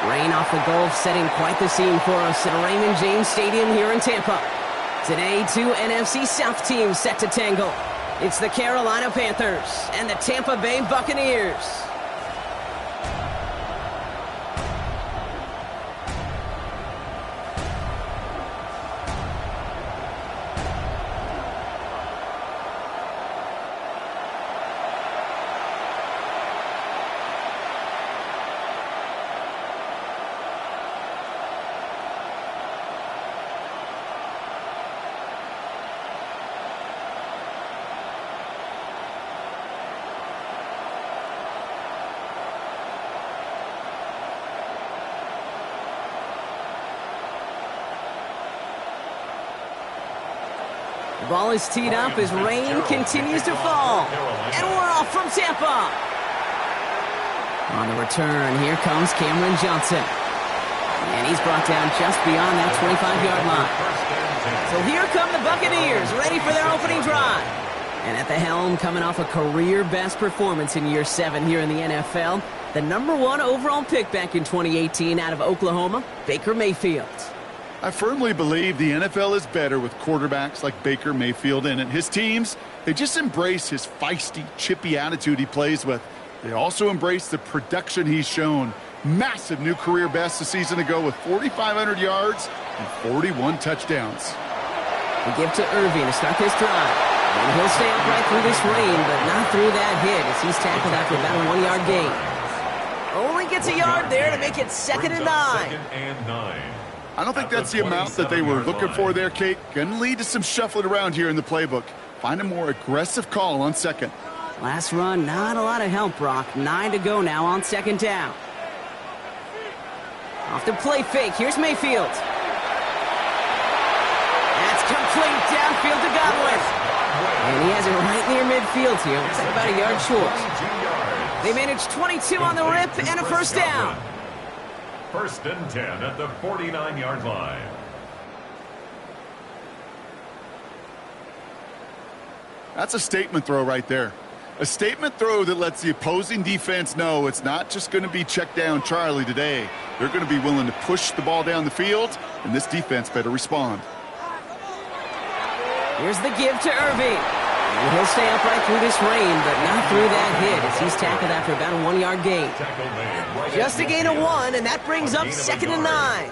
Rain off the Gulf, setting quite the scene for us at Raymond James Stadium here in Tampa. Today, two NFC South teams set to tangle. It's the Carolina Panthers and the Tampa Bay Buccaneers. The ball is teed up as rain continues to fall. And we're off from Tampa. On the return, here comes Cameron Johnson. And he's brought down just beyond that 25-yard line. So here come the Buccaneers, ready for their opening drive. And at the helm, coming off a career-best performance in year 7 here in the NFL, the #1 overall pick back in 2018 out of Oklahoma, Baker Mayfield. I firmly believe the NFL is better with quarterbacks like Baker Mayfield in it. His teams, they just embrace his feisty, chippy attitude he plays with. They also embrace the production he's shown. Massive new career best a season ago with 4,500 yards and 41 touchdowns. We give to Irving to start this drive. And he'll stay upright through this rain, but not through that hit as he's tackled after about a 1-yard gain. Only gets a yard there to make it 2nd and 9. I don't think that's the amount that they were looking for there, Kate. Going to lead to some shuffling around here in the playbook. Find a more aggressive call on 2nd. Last run, not a lot of help, Brock. 9 to go now on 2nd down. Off the play fake. Here's Mayfield. That's complete downfield to Godwin. And he has it right near midfield here. Looks like about a yard short. They managed 22 on the rip and a first down. 1st and 10 at the 49-yard line. That's a statement throw right there. A statement throw that lets the opposing defense know it's not just going to be check down Charlie today. They're going to be willing to push the ball down the field, and this defense better respond. Here's the give to Irving. And he'll stay upright through this rain, but not through that hit as he's tackled after about a 1-yard gain. Just a gain of 1, and that brings up 2nd and 9.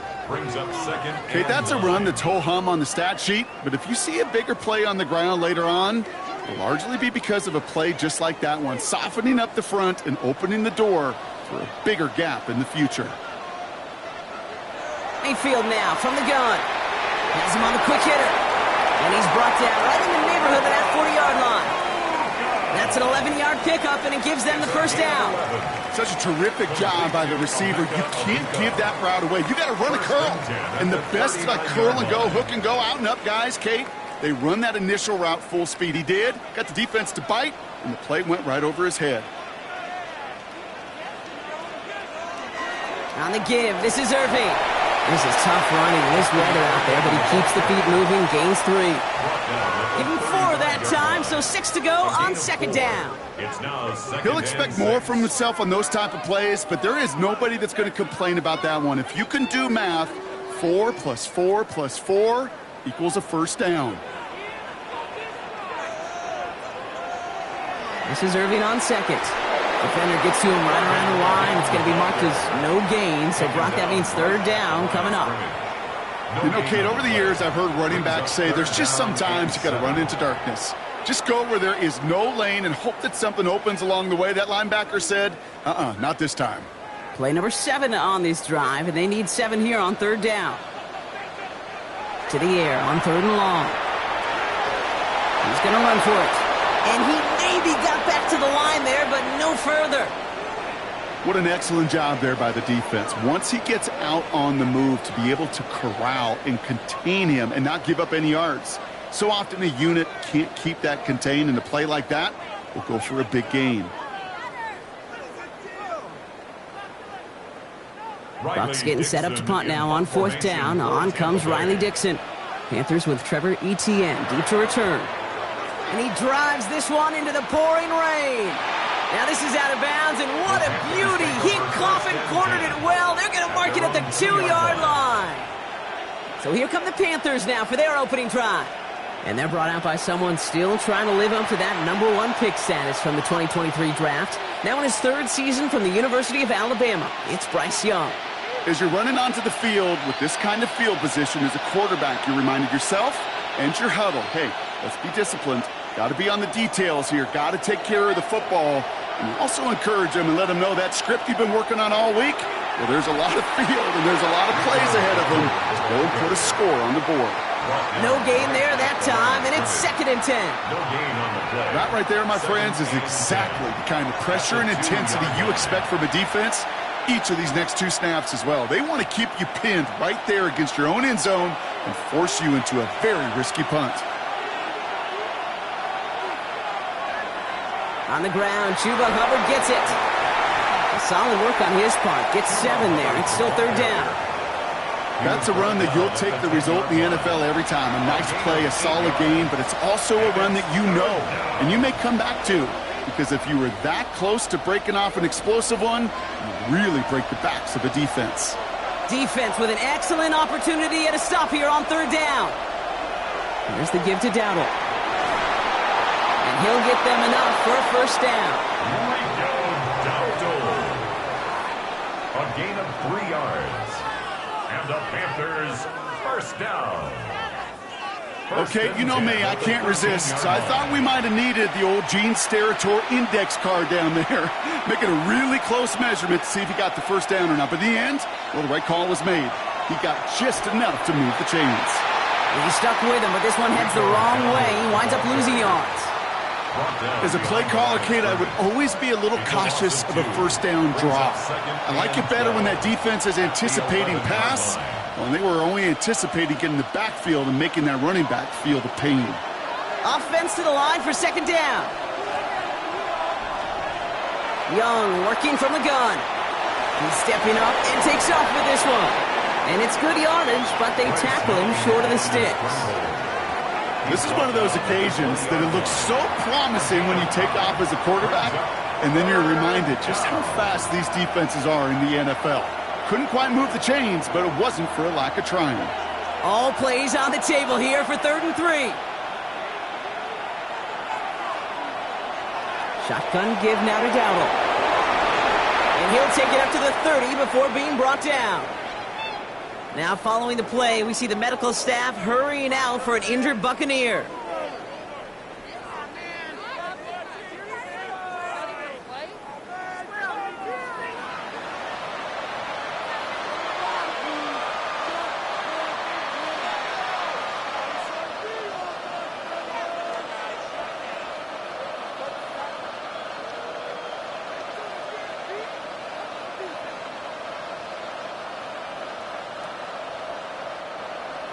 Okay, that's a run that's ho-hum on the stat sheet, but if you see a bigger play on the ground later on, it'll largely be because of a play just like that one, softening up the front and opening the door for a bigger gap in the future. Mayfield now from the gun. Has him on the quick hitter. And he's brought down right in the neighborhood of that 40-yard line. That's an 11-yard pickup, and it gives them the first down. Such a terrific job by the receiver. You can't give that route away. You got to run a curl. And the best like curl and go, hook and go, out and up, guys, Kate. They run that initial route full speed. He did. Got the defense to bite, and the play went right over his head. On the give, this is Irving. This is tough running in this weather out there, but he keeps the feet moving, gains 3. Give him 4 that time, so 6 to go on 2nd down. He'll expect more from himself on those type of plays, but there is nobody that's going to complain about that one. If you can do math, 4 plus 4 plus 4 equals a first down. This is Irving on 2nd. Defender gets to him right around the line. It's going to be marked as no gain. So, Brock, that means 3rd down coming up. You know, Kate, over the years, I've heard running backs say there's just sometimes you got to run into darkness. Just go where there is no lane and hope that something opens along the way. That linebacker said, not this time. Play number 7 on this drive, and they need 7 here on 3rd down. To the air on 3rd and long. He's going to run for it. And he maybe got back to the line there, but no further. What an excellent job there by the defense. Once he gets out on the move to be able to corral and contain him and not give up any yards. So often a unit can't keep that contained, and a play like that will go for a big gain. Bucks getting set up to punt now on 4th down. On comes Riley Dixon. Panthers with Trevor Etienne deep to return. And he drives this one into the pouring rain. Now this is out of bounds, and what a beauty. He coffin cornered it well. They're going to mark the 2-yard line. So here come the Panthers now for their opening drive. And they're brought out by someone still trying to live up to that #1 pick status from the 2023 draft. Now in his 3rd season from the University of Alabama, it's Bryce Young. As you're running onto the field with this kind of field position as a quarterback, you're reminding yourself and your huddle, hey, let's be disciplined. Got to be on the details here. Got to take care of the football. And you also encourage them and let them know that script you've been working on all week, well, there's a lot of field and there's a lot of plays ahead of them. Just go and put a score on the board. No gain there that time, and it's 2nd and 10. No gain on the play. That right there, my friends, is exactly the kind of pressure and intensity you expect from a defense each of these next 2 snaps as well. They want to keep you pinned right there against your own end zone and force you into a very risky punt. On the ground, Chuba Hubbard gets it. Solid work on his part. Gets 7 there. It's still 3rd down. That's a run that you'll take the result in the NFL every time. A nice play, a solid game, but it's also a run that you know and you may come back to. Because if you were that close to breaking off an explosive one, you really break the backs of a defense. Defense with an excellent opportunity at a stop here on 3rd down. Here's the give to Dowdle. And he'll get them enough for a 1st down. A gain of 3 yards. And the Panthers 1st down. Okay, you know me, I can't resist. So I thought we might have needed the old Gene Steratore index card down there, making a really close measurement to see if he got the 1st down or not. But in the end, well, the right call was made. He got just enough to move the chains. He stuck with him, but this one heads the wrong way. He winds up losing yards. As a play caller, Kate, I would always be a little cautious of a 1st down draw. I like it better when that defense is anticipating pass. Well, and they were only anticipating getting the backfield and making that running back feel the pain. Offense to the line for 2nd down. Young working from the gun. He's stepping up and takes off with this one. And it's good yardage, but they tackle him short of the sticks. This is one of those occasions that it looks so promising when you take off as a quarterback, and then you're reminded just how fast these defenses are in the NFL. Couldn't quite move the chains, but it wasn't for a lack of trying. All plays on the table here for 3rd and 3. Shotgun give now to Dowdle. And he'll take it up to the 30 before being brought down. Now following the play, we see the medical staff hurrying out for an injured Buccaneer.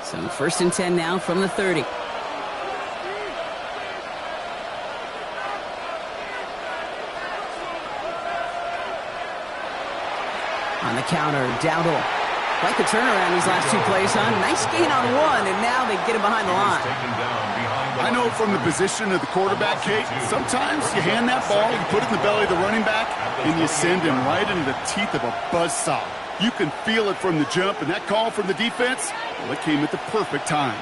So 1st and 10 now from the 30. On the counter, Dowdle. Quite the turnaround these last 2 plays, huh? Nice gain on 1, and now they get him behind the line. I know from the position of the quarterback, Kate, sometimes you hand that ball, you put it in the belly of the running back, and you send him right into the teeth of a buzzsaw. You can feel it from the jump, and that call from the defense, well, it came at the perfect time.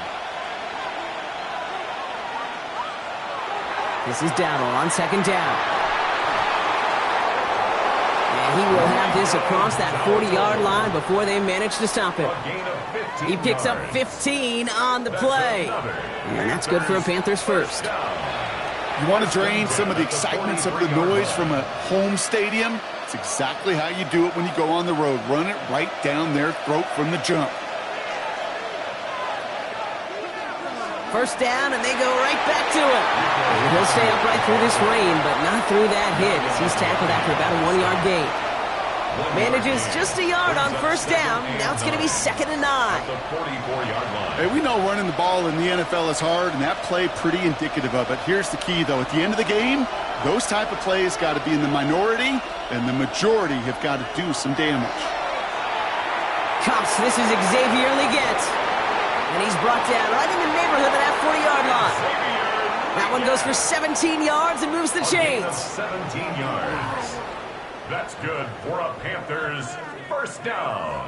This is Dowdle on 2nd down. And he will have this across that 40-yard line before they manage to stop it. He picks up 15 on the play. And that's good for a Panthers 1st. You want to drain some of the excitement, some of the noise from a home stadium? It's exactly how you do it when you go on the road. Run it right down their throat from the jump. 1st down, and they go right back to him. And he'll stay upright through this rain, but not through that hit as he's tackled after about a 1-yard gain. Manages just a yard on 1st down. Now it's going to be 2nd and 9. Hey, we know running the ball in the NFL is hard, and that play pretty indicative of it. Here's the key, though. At the end of the game, those type of plays got to be in the minority, and the majority have got to do some damage. Cops, this is Xavier Leggett. And he's brought down right in the neighborhood of that 40-yard line. That one goes for 17 yards and moves the chains. 17 yards. That's good for a Panthers 1st down.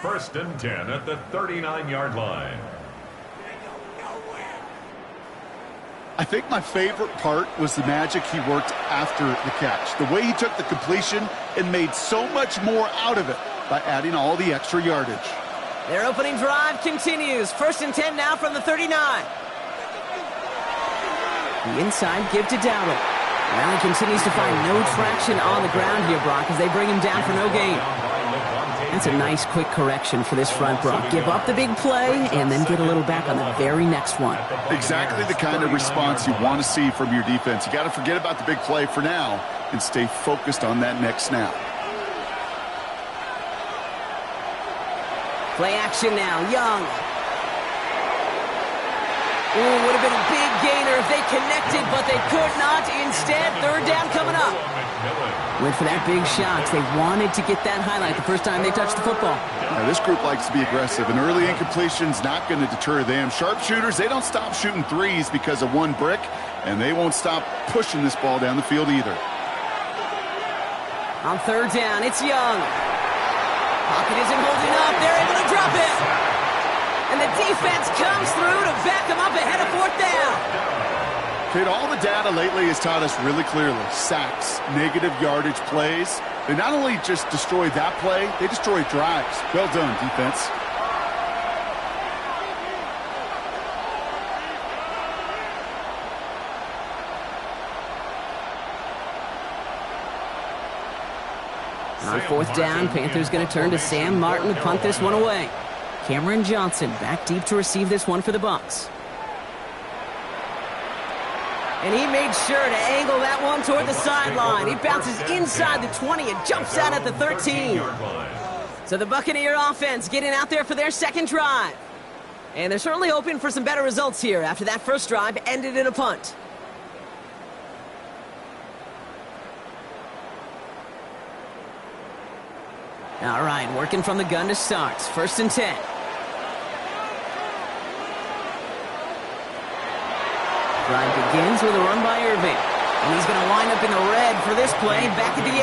First and 10 at the 39-yard line. I think my favorite part was the magic he worked after the catch. The way he took the completion and made so much more out of it by adding all the extra yardage. Their opening drive continues. First and 10 now from the 39. The inside give to Dowdle. Well, he continues to find no traction on the ground here, Brock, as they bring him down for no gain. That's a nice, quick correction for this front, Brock. Give up the big play and then get a little back on the very next one. Exactly the kind of response you want to see from your defense. You got to forget about the big play for now and stay focused on that next snap. Play action now. Young. Ooh, would have been a big gainer if they connected, but they could not. Instead, third down coming up. Went for that big shot. They wanted to get that highlight the first time they touched the football. Now, this group likes to be aggressive, and early incompletion's not going to deter them. Sharpshooters, they don't stop shooting threes because of one brick, and they won't stop pushing this ball down the field either. On third down, it's Young. Pocket isn't holding up. They're able to drop it. And the defense comes through to back them up ahead of fourth down. Kid, all the data lately has taught us really clearly. Sacks, negative yardage plays. They not only just destroy that play, they destroy drives. Well done, defense. On fourth down, Panthers going to turn to Sam Martin to punt this one away. Cameron Johnson back deep to receive this one for the Bucs. And he made sure to angle that one toward the sideline. He bounces inside the 20 and jumps out at the 13. So the Buccaneer offense getting out there for their second drive. And they're certainly hoping for some better results here after that first drive ended in a punt. All right, working from the gun to start. First and 10. Drive begins with a run by Irving. And he's going to wind up in the red for this play back at the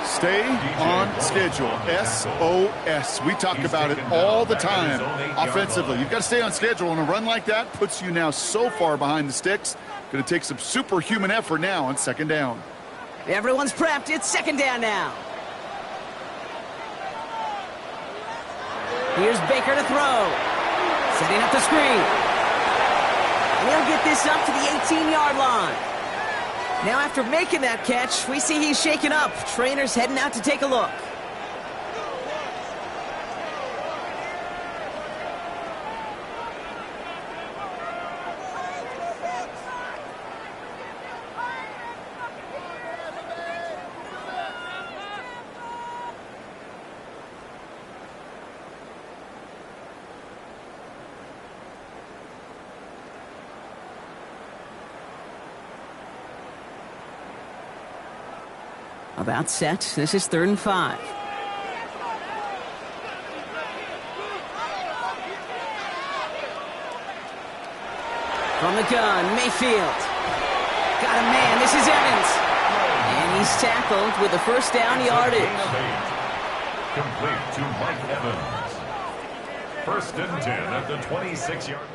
8. Stay on schedule. SOS. We talk about it all the time offensively. You've got to stay on schedule, and a run like that puts you now so far behind the sticks. Going to take some superhuman effort now on second down. Everyone's prepped. It's second down now. Here's Baker to throw. Setting up the screen. And he'll get this up to the 18-yard line. Now after making that catch, we see he's shaken up. Trainer's heading out to take a look. About set. This is 3rd and 5. From the gun, Mayfield. Got a man. This is Evans. And he's tackled with the first down yardage. Complete to Mike Evans. First and 10 at the 26-yard line.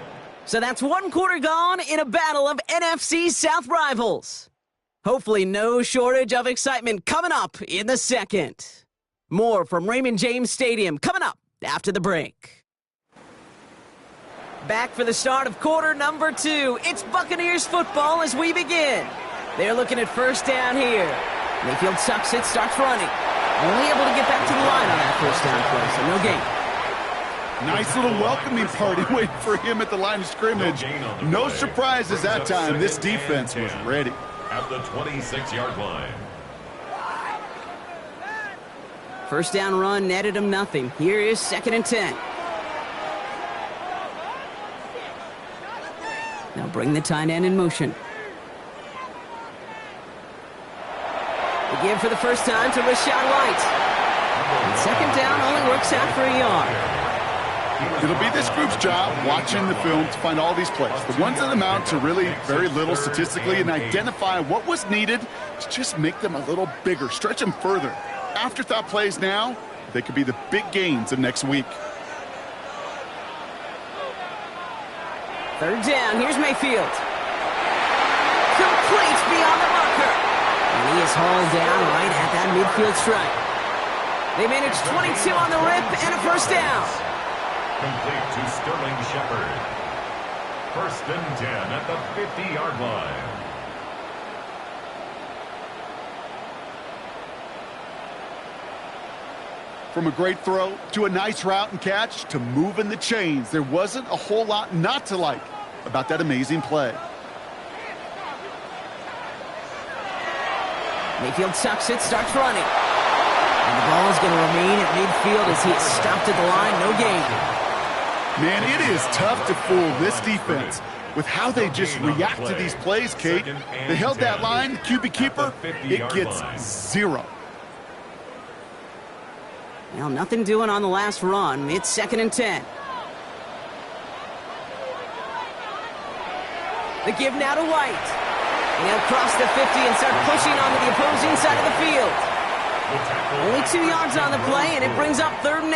So that's one quarter gone in a battle of NFC South rivals. Hopefully no shortage of excitement coming up in the second. More from Raymond James Stadium coming up after the break. Back for the start of quarter number 2. It's Buccaneers football as we begin. They're looking at first down here. Mayfield sucks it, starts running. Only able to get back to the line on that first down play, so no gain. Nice little welcoming party waiting for him at the line of scrimmage. No surprises that time. This defense was ready. At the 26-yard line. First down run netted him nothing. Here is 2nd and 10. Now bring the tight end in motion. The give for the first time to Rashad White. And second down only works out for a yard. It'll be this group's job watching the film to find all these plays. The ones that amount to really very little statistically and identify what was needed to just make them a little bigger, stretch them further. Afterthought plays now, They could be the big gains of next week. Third down, here's Mayfield. Complete beyond the marker. And he is hauled down right at that midfield stripe. They managed 22 on the rip and a first down. Complete to Sterling Shepard. First and 10 at the 50-yard line. From a great throw to a nice route and catch to moving the chains, there wasn't a whole lot not to like about that amazing play. Mayfield tucks it, starts running. And the ball is going to remain at midfield as he is stopped at the line, no gain. Man, it is tough to fool this defense with how they just react to these plays, Kate. They held that line, QB keeper, it gets 0. Well, nothing doing on the last run. It's second and 10. The give now to White. And he'll cross the 50 and start pushing onto the opposing side of the field. Only 2 yards on the play, and it brings up 3rd and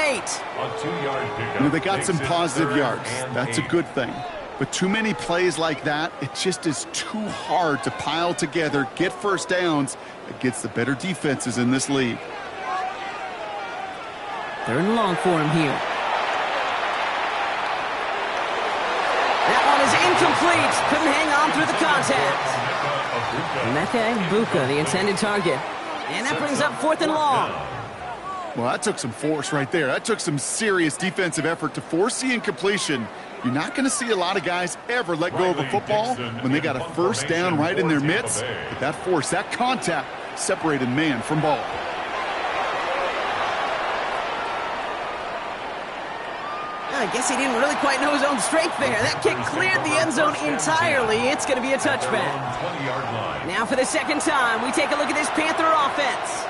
8. They got some positive yards. That's a good thing. But too many plays like that, it just is too hard to pile together, get first downs against the better defenses in this league. 3rd and long for him here. That one is incomplete. Couldn't hang on through the contact. Emeka Egbuka, the intended target. And that brings up 4th and long. Well, that took some force right there. That took some serious defensive effort to force the incompletion. You're not going to see a lot of guys ever let go of a football when they got a first down right in their midst. But that force, that contact, separated man from ball. I guess he didn't really quite know his own strength there. That kick cleared the end zone entirely. It's going to be a touchback. Now for the second time, we take a look at this Panther offense.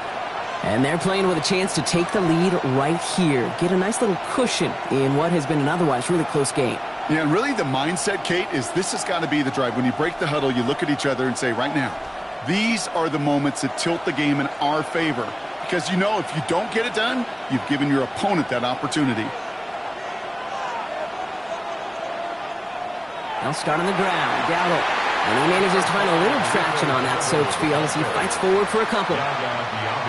And they're playing with a chance to take the lead right here. Get a nice little cushion in what has been an otherwise really close game. Yeah, and really the mindset, Kate, is this has got to be the drive. When you break the huddle, you look at each other and say, right now, these are the moments that tilt the game in our favor. Because you know if you don't get it done, you've given your opponent that opportunity. They'll start on the ground. Dowdle. And he manages to find a little traction on that soaked field as he fights forward for a couple.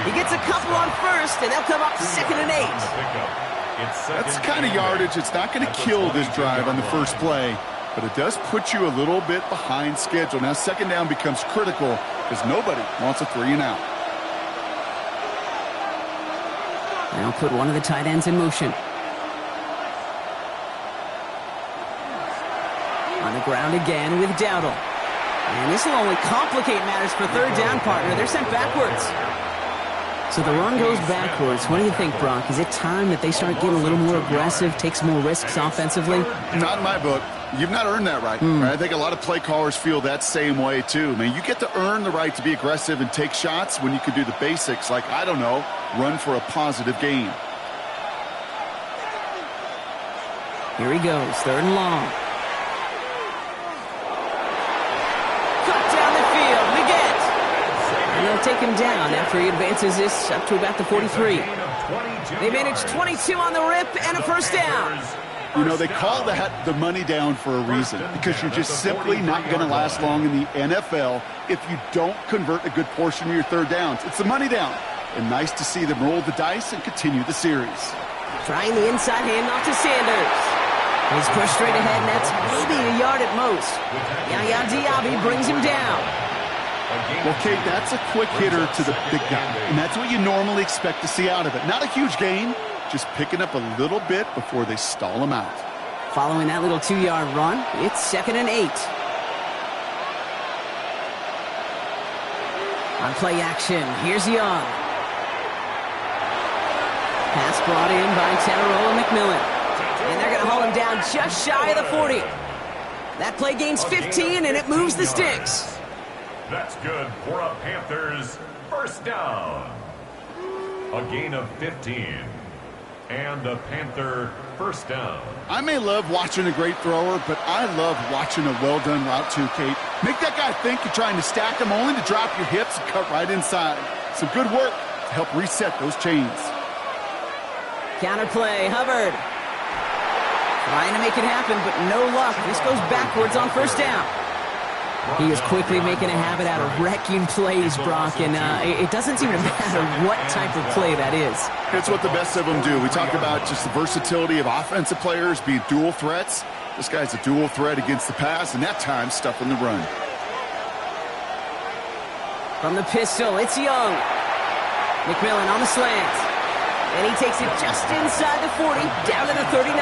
He gets a couple on first, and they'll come up 2nd and 8. That's the kind of yardage. It's not going to kill this drive on the first play, but it does put you a little bit behind schedule. Now, 2nd down becomes critical because nobody wants a 3 and out. They'll put one of the tight ends in motion. On the ground again with Dowdle. And this will only complicate matters for 3rd down, partner. They're sent backwards. So the run goes backwards. What do you think, Brock? Is it time that they start getting a little more aggressive, take some more risks offensively? Not in my book. You've not earned that right. I think a lot of play callers feel that same way, too. Man, you get to earn the right to be aggressive and take shots when you can do the basics, like, I don't know, run for a positive gain. Here he goes, 3rd and long. And they'll take him down after he advances this up to about the 43. They managed 22 on the rip and a first down. You know, they call that the money down for a reason, because you're just simply not going to last long in the NFL if you don't convert a good portion of your 3rd downs. It's the money down. And nice to see them roll the dice and continue the series. Trying the inside handoff to Sanders. He's pushed straight ahead, and that's maybe a yard at most. Yaya Diaby brings him down. Well, Kate, that's a quick hitter to the big guy, and that's what you normally expect to see out of it. Not a huge gain, just picking up a little bit before they stall him out. Following that little 2-yard run, it's 2nd and 8. On play action, here's Young. Pass brought in by Tenarola McMillan. And they're going to haul him down just shy of the 40. That play gains 15, and it moves the sticks. That's good for a Panthers first down. A gain of 15. And a Panther first down. I may love watching a great thrower, but I love watching a well-done route too, Kate. Make that guy think you're trying to stack him only to drop your hips and cut right inside. Some good work to help reset those chains. Counterplay, Hubbard. Trying to make it happen, but no luck. This goes backwards on first down. He is quickly making a habit out of wrecking plays, Brock, and it doesn't seem to matter what type of play that is. It's what the best of them do. We talk about just the versatility of offensive players being dual threats. This guy's a dual threat against the pass, and that time stuffing the run. From the pistol, it's Young. McMillan on the slant. And he takes it just inside the 40, down to the 39.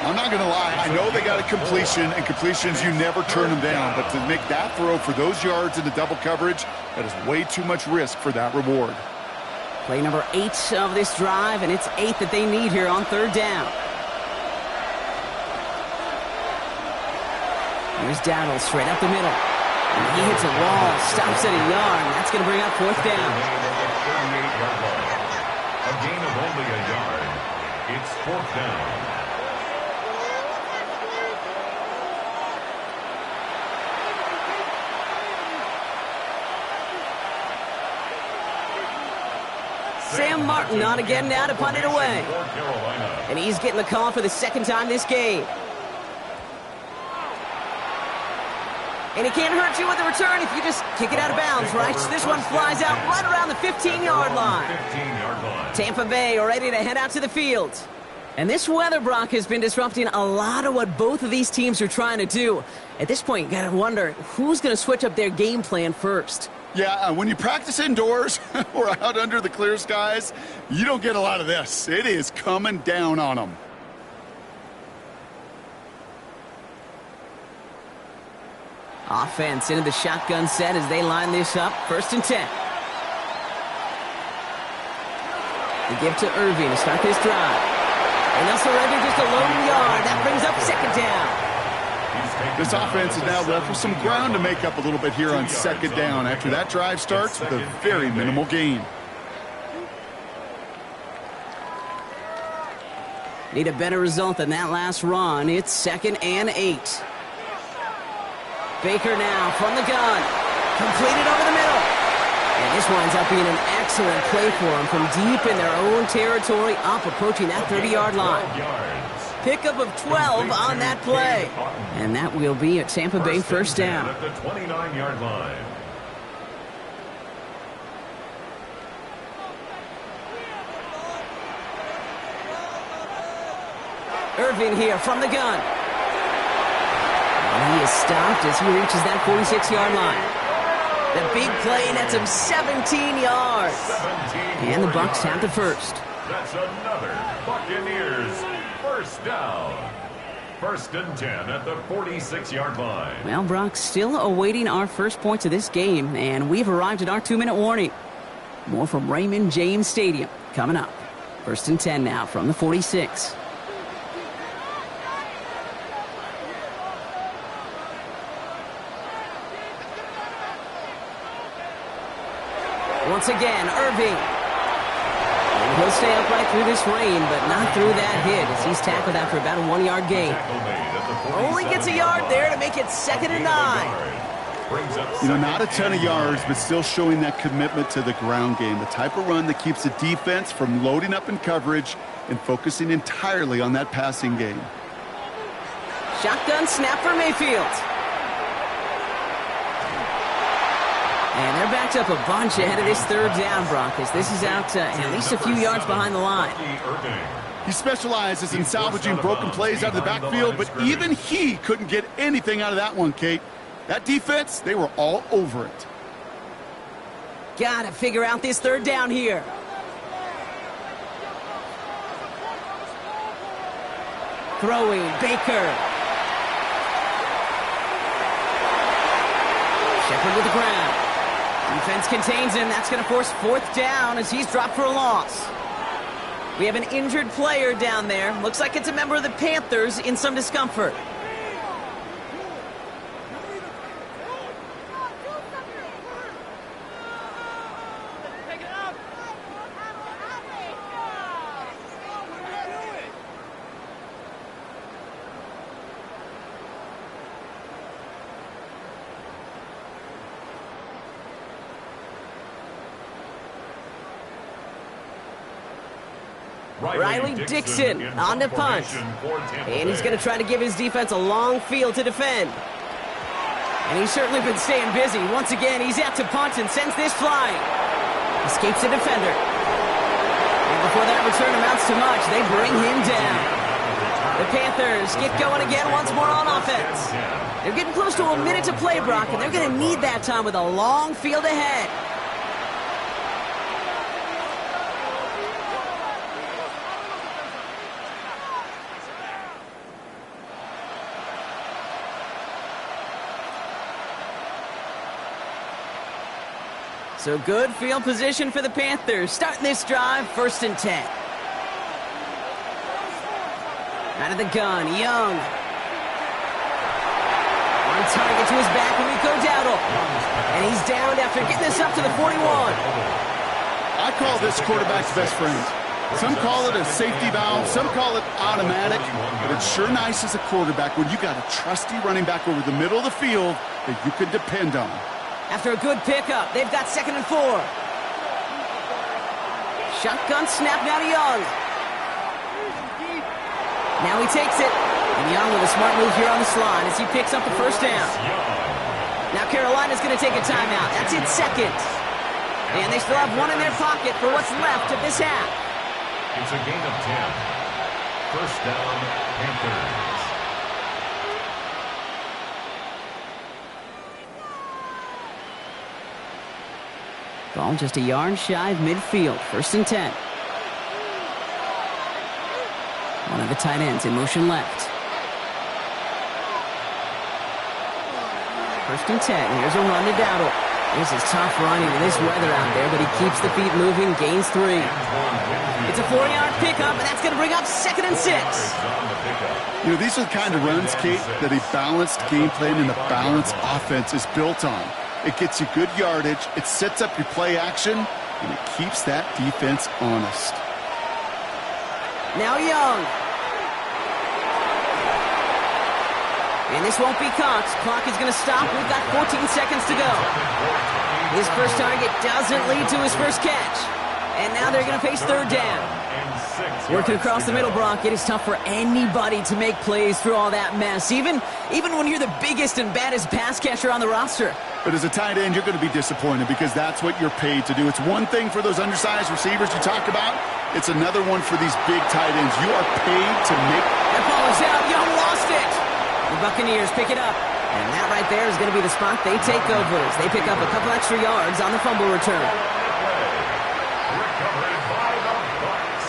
I'm not going to lie. I know they got a completion, and completions, you never turn them down. But to make that throw for those yards in the double coverage, that is way too much risk for that reward. Play number 8 of this drive, and it's 8 that they need here on third down. Here's Dowdle straight up the middle. And he hits a wall, stops at a yard, and that's going to bring up fourth down. A gain of only a yard. It's fourth down. Sam Martin on again now to punt it away. And he's getting the call for the second time this game. And he can't hurt you with the return if you just kick it out of bounds, right? This one flies out right around the 15-yard line. Tampa Bay ready to head out to the field. And this weather, Brock, has been disrupting a lot of what both of these teams are trying to do. At this point, you got to wonder who's going to switch up their game plan first. Yeah, when you practice indoors or out under the clear skies, you don't get a lot of this. It is coming down on them. Offense into the shotgun set as they line this up. 1st and 10. They give to Irving to start this drive. And they'll surrender just a lone yard. That brings up second down. This offense is now left with some ground to make up a little bit here on second down after that drive starts with a very minimal gain. Need a better result than that last run. It's 2nd and 8. Baker now from the gun. Completed over the middle. And this winds up being an excellent play for them from deep in their own territory, up approaching that 30-yard line. Pickup of 12 on that play. And that will be a Tampa Bay first down. At the 29-yard line. Irving here from the gun. And he is stopped as he reaches that 46-yard line. The big play nets him 17 yards. And the Bucs have the first. That's another Buccaneers first down. 1st and 10 at the 46-yard line. Well, Brock, still awaiting our first points of this game, and we've arrived at our 2-minute warning. More from Raymond James Stadium coming up. 1st and 10 now from the 46. Once again, Irving. And he'll stay upright through this rain, but not through that hit as he's tackled after about a 1-yard gain. Only gets a yard there to make it 2nd and 9. You know, not a ton of yards, but still showing that commitment to the ground game. The type of run that keeps the defense from loading up in coverage and focusing entirely on that passing game. Shotgun snap for Mayfield. And they're backed up a bunch ahead of this third down, Brock, as this is out at least a few yards behind the line. He specializes in salvaging broken plays out of the backfield, but even he couldn't get anything out of that one, Kate. That defense, they were all over it. Got to figure out this third down here. Throwing, Baker. Shepard with the ground. Defense contains him. That's going to force 4th down as he's dropped for a loss. We have an injured player down there. Looks like it's a member of the Panthers in some discomfort. Riley Dixon on the punt. And he's going to try to give his defense a long field to defend. And he's certainly been staying busy. Once again, he's out to punt and sends this flying. Escapes the defender. And before that return amounts to much, they bring him down. The Panthers get going again once more on offense. They're getting close to a minute to play, Brock, and they're going to need that time with a long field ahead. So good field position for the Panthers. Starting this drive, 1st and 10. Out of the gun, Young. On target to his back, Rico Dowdle. And he's downed after getting this up to the 41. I call this quarterback's best friend. Some call it a safety valve, some call it automatic, but it's sure nice as a quarterback when you got a trusty running back over the middle of the field that you can depend on. After a good pickup, they've got 2nd and 4. Shotgun snap now to Young. Now he takes it. And Young with a smart move here on the slide as he picks up the 1st down. Now Carolina's going to take a timeout. That's its 2nd. And they still have one in their pocket for what's left of this half. It's a gain of 10. 1st down, Panthers. Ball just a yard shy of midfield. 1st and 10. One of the tight ends in motion left. 1st and 10. Here's a run to Dowdle. This is tough running in this weather out there, but he keeps the feet moving, gains 3. It's a 4-yard pickup, and that's going to bring up 2nd and 6. You know, these are the kind of runs, Kate, that a balanced game plan and a balanced offense is built on. It gets you good yardage, it sets up your play action, and it keeps that defense honest. Now Young. And this won't be caught. Clock is going to stop. We've got 14 seconds to go. His first target doesn't lead to his first catch. And now they're going to face 3rd down. Working across the middle, Brock, it is tough for anybody to make plays through all that mess, even when you're the biggest and baddest pass catcher on the roster. But as a tight end, you're going to be disappointed because that's what you're paid to do. It's one thing for those undersized receivers you talked about. It's another one for these big tight ends. You are paid to make... That ball is out. Young lost it. The Buccaneers pick it up. And that right there is going to be the spot they take over as they pick up a couple extra yards on the fumble return. Recovered by the Bucs.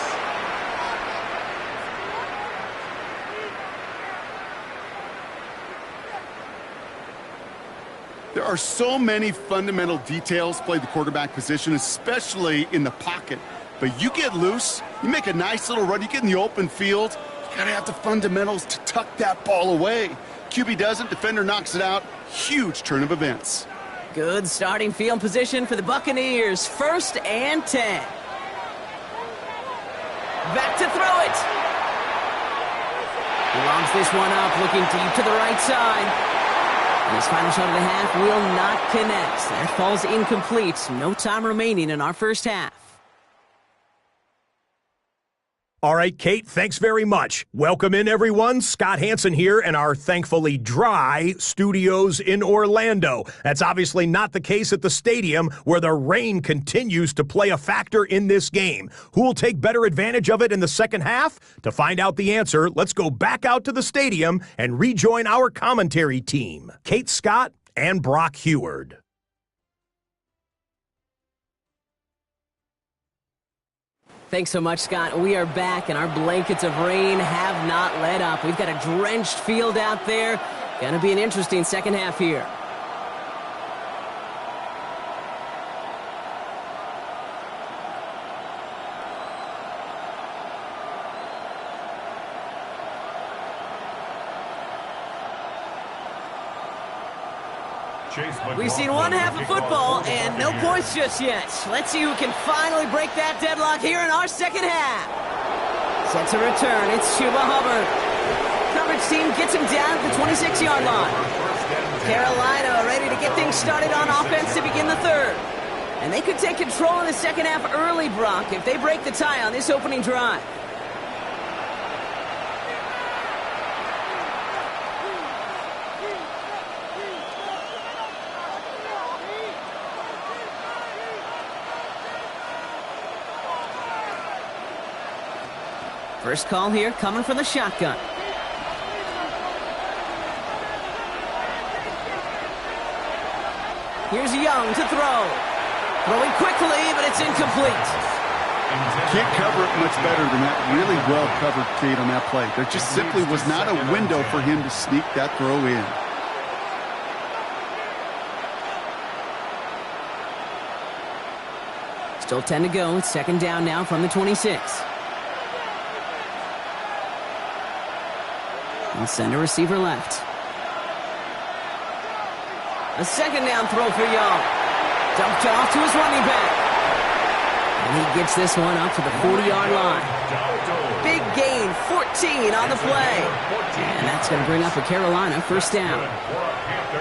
There are so many fundamental details play the quarterback position, especially in the pocket. But you get loose, you make a nice little run, you get in the open field, you got to have the fundamentals to tuck that ball away. QB doesn't, defender knocks it out. Huge turn of events. Good starting field position for the Buccaneers. 1st and 10. Back to throw it. He lobs this one up, looking deep to the right side. And his final shot of the half will not connect. That falls incomplete. No time remaining in our first half. All right, Kate, thanks very much. Welcome in, everyone. Scott Hansen here in our thankfully dry studios in Orlando. That's obviously not the case at the stadium, where the rain continues to play a factor in this game. Who will take better advantage of it in the second half? To find out the answer, let's go back out to the stadium and rejoin our commentary team, Kate Scott and Brock Heward. Thanks so much, Scott. We are back, and our blankets of rain have not let up. We've got a drenched field out there. Going to be an interesting second half here. We've seen one half of football and no points just yet. Let's see who can finally break that deadlock here in our second half. Set to return. It's Chuba Hubbard. Coverage team gets him down at the 26-yard line. Carolina ready to get things started on offense to begin the third. And they could take control in the second half early, Brock, if they break the tie on this opening drive. First call here coming from the shotgun. Here's Young to throw. Throwing quickly, but it's incomplete. Can't cover it much better than that. Really well covered, Kate, on that play. There just simply was not a window for him to sneak that throw in. Still 10 to go. It's second down now from the 26. And send a receiver left. A second down throw for Young. Dumped off to his running back. And he gets this one up to the 40-yard line. Big gain, 14 on the play. And that's going to bring up a Carolina first down.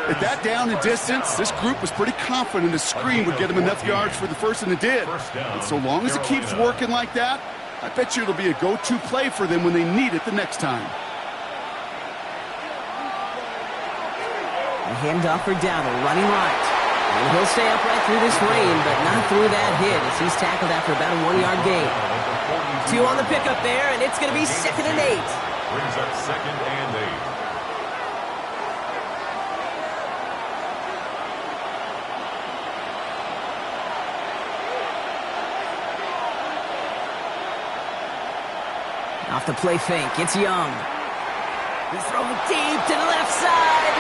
At that down and distance, this group was pretty confident a screen would get him enough yards for the first, and it did. And so long as it keeps working like that, I bet you it'll be a go-to play for them when they need it the next time. A handoff for Dowdle, running right. And he'll stay upright through this rain, but not through that hit as he's tackled after about a 1-yard gain. 2 on the pickup there, and it's going to be 2nd and 8. Brings up 2nd and 8. Off the play fake, it's Young. He's throwing deep to the left side.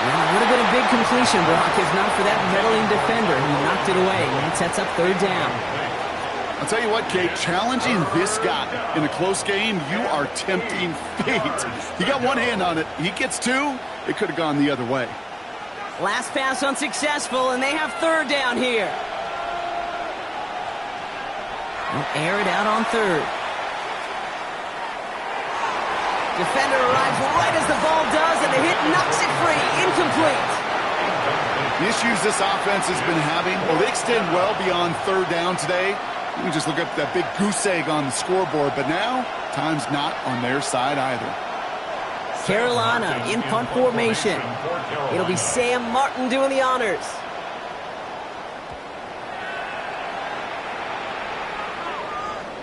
Well, it would have been a big completion, Brock, if not for that meddling defender who knocked it away. And that sets up third down. I'll tell you what, Kate, challenging this guy in a close game, you are tempting fate. He got one hand on it. He gets 2. It could have gone the other way. Last pass unsuccessful, and they have third down here. They'll air it out on third. Defender arrives right as the ball does, and the hit knocks it free. Incomplete. The issues this offense has been having, well, they extend well beyond third down today. You can just look up that big goose egg on the scoreboard, but now, time's not on their side either. Carolina in punt formation. It'll be Sam Martin doing the honors.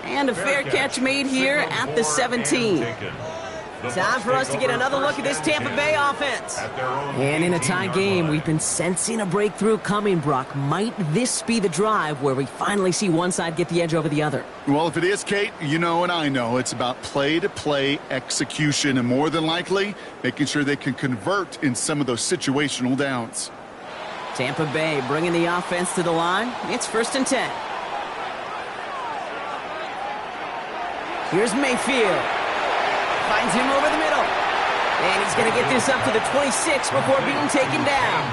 And a fair catch made here at the 17. Time for us to get another look at this Tampa Bay offense. And in a tie game, we've been sensing a breakthrough coming, Brock. Might this be the drive where we finally see one side get the edge over the other? Well, if it is, Kate, you know and I know it's about play-to-play execution and more than likely making sure they can convert in some of those situational downs. Tampa Bay bringing the offense to the line. It's 1st and 10. Here's Mayfield. Finds him over the middle. And he's going to get this up to the 26 before being taken down.